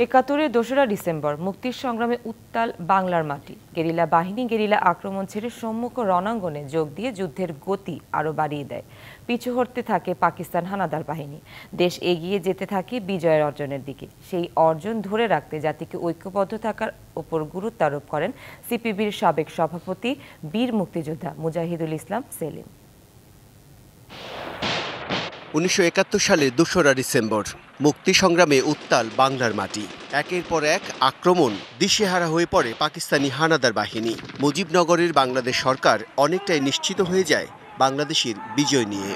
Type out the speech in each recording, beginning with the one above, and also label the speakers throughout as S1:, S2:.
S1: একাত্তরের ২রা ডিসেম্বর মুক্তির সংগ্রামে উত্তাল বাংলার মাটি। গেরিলা বাহিনী গেরিলা আক্রমণ ছেড়ে সম্মুখ রণাঙ্গনে যোগ দিয়ে যুদ্ধের গতি আরও বাড়িয়ে দেয়। পিছু হটতে থাকে পাকিস্তান হানাদার বাহিনী। দেশ এগিয়ে যেতে থাকে বিজয়ের অর্জনের দিকে। সেই অর্জন ধরে রাখতে জাতিকে ঐক্যবদ্ধ থাকার উপর গুরুত্ব আরোপ করেন সিপিবির সাবেক সভাপতি বীর মুক্তিযোদ্ধা মুজাহিদুল ইসলাম সেলিম।
S2: ১৯৭১ সালের ২রা ডিসেম্বর মুক্তি সংগ্রামে উত্তাল বাংলার মাটি। একের পর এক আক্রমণ দিশেহারা হয়ে পড়ে পাকিস্তানি হানাদার বাহিনী। মুজিবনগরের বাংলাদেশ সরকার অনেকটাই নিশ্চিত হয়ে যায় বাংলাদেশের বিজয় নিয়ে।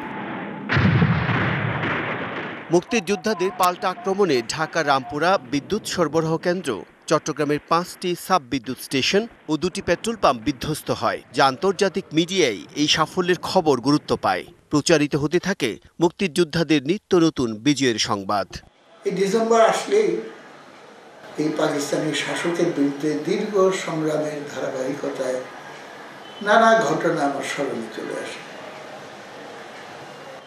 S2: মুক্তিযোদ্ধাদের পাল্টা আক্রমণে ঢাকা রামপুরা বিদ্যুৎ সরবরাহ কেন্দ্র, চট্টগ্রামের ৫টি সাব বিদ্যুৎ স্টেশন ও ২টি পেট্রোল পাম্প বিধ্বস্ত হয়, যা আন্তর্জাতিক মিডিয়ায় এই সাফল্যের খবর গুরুত্ব পায়। প্রচারিত হতে থাকে মুক্তিযোদ্ধাদের নিত্য নতুন বিজয়ের সংবাদ।
S3: এই ডিসেম্বর আসলেই এই পাকিস্তানি শাসকের বিরুদ্ধে দীর্ঘ সংগ্রামের ধারাবাহিকতায় নানা ঘটনা আমার স্মরণে চলে আসে।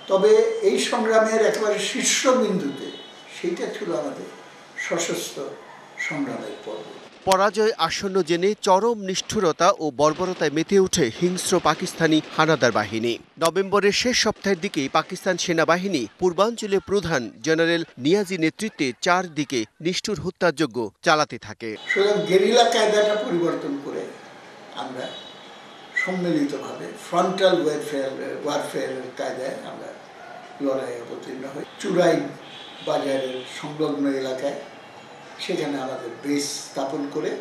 S3: তবে এই সংগ্রামের একেবারে শীর্ষবিন্দুতে সেইটা ছিল আমাদের সশস্ত্র সংগ্রামের পর্ব।
S2: পরাজয় আসন্ন জেনে চরম নিষ্ঠুরতা ও বর্বরতায় মেতে ওঠে হিংস্র পাকিস্তানি হানাদার বাহিনী। নভেম্বরের শেষ সপ্তাহের দিকে পাকিস্তান সেনাবাহিনী পূর্বাঞ্চলের প্রধান জেনারেল নিয়াজি নেতৃত্বে 4 দিকে নিষ্ঠুর হত্যাযজ্ঞ চালাতে থাকে।
S3: সুতরাং গেরিলা কায়দাটা পরিবর্তন করে আমরা সম্মিলিতভাবে ফ্রন্টাল ওয়ারফেয়ারের কায়দায় আমরা লড়াইয়ে অবতীর্ণ হই। চুরাই বাজারের সংলগ্ন এলাকায় সেখানে আমাদের বেস স্থাপন করে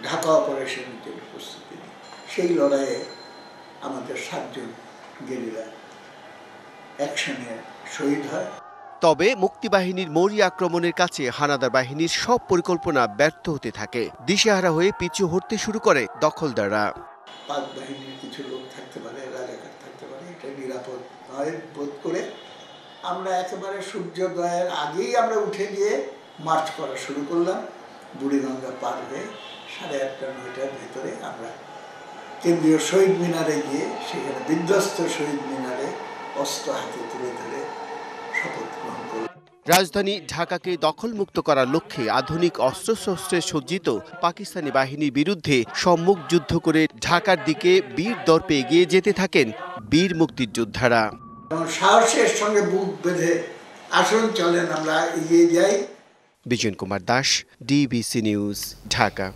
S3: ঢাকা অপারেশনের জন্য প্রস্তুতি নিই। সেই লড়াইয়ে আমাদের 7 জন গেরিলা অ্যাকশনে শহীদ হয়।
S2: তবে মুক্তিবাহিনীর মৌরি আক্রমণের কাছে হানাদার বাহিনীর সব পরিকল্পনা ব্যর্থ হতে থাকে। দিশেহারা হয়ে পিছু হটতে শুরু করে দখলদাররা।
S3: পাক বাহিনীর কিছু লোক থাকতে পারে, রাজাকার থাকতে পারে, এটা নিরাপদ নয় বোধ করে আমরা একেবারে সূর্যোদয়ের আগেই আমরা উঠে গিয়ে মার্চ করা শুরু করলাম। বুড়িগঙ্গা পার হয়ে 8:30-9টার ভেতরে আমরা কেন্দ্রীয় শহীদ মিনারে গিয়ে সেখানে বিধ্বস্ত শহীদ মিনারে অস্ত্র হাতে তুলে ধরে শপথ গ্রহণ করলাম।
S2: রাজধানী ঢাকাকে দখলমুক্ত করার লক্ষ্যে আধুনিক অস্ত্রশস্ত্রে সজ্জিত পাকিস্তানি বাহিনীর বিরুদ্ধে সম্মুখ যুদ্ধ করে ঢাকার দিকে বীর দর্পে এগিয়ে যেতে থাকেন বীর মুক্তিযোদ্ধারা।
S3: সাহসের সঙ্গে বুক বেঁধে আসুন চলেন আমরা এগিয়ে যাই।
S2: Bijan Kumar Das, DBC news, Dhaka.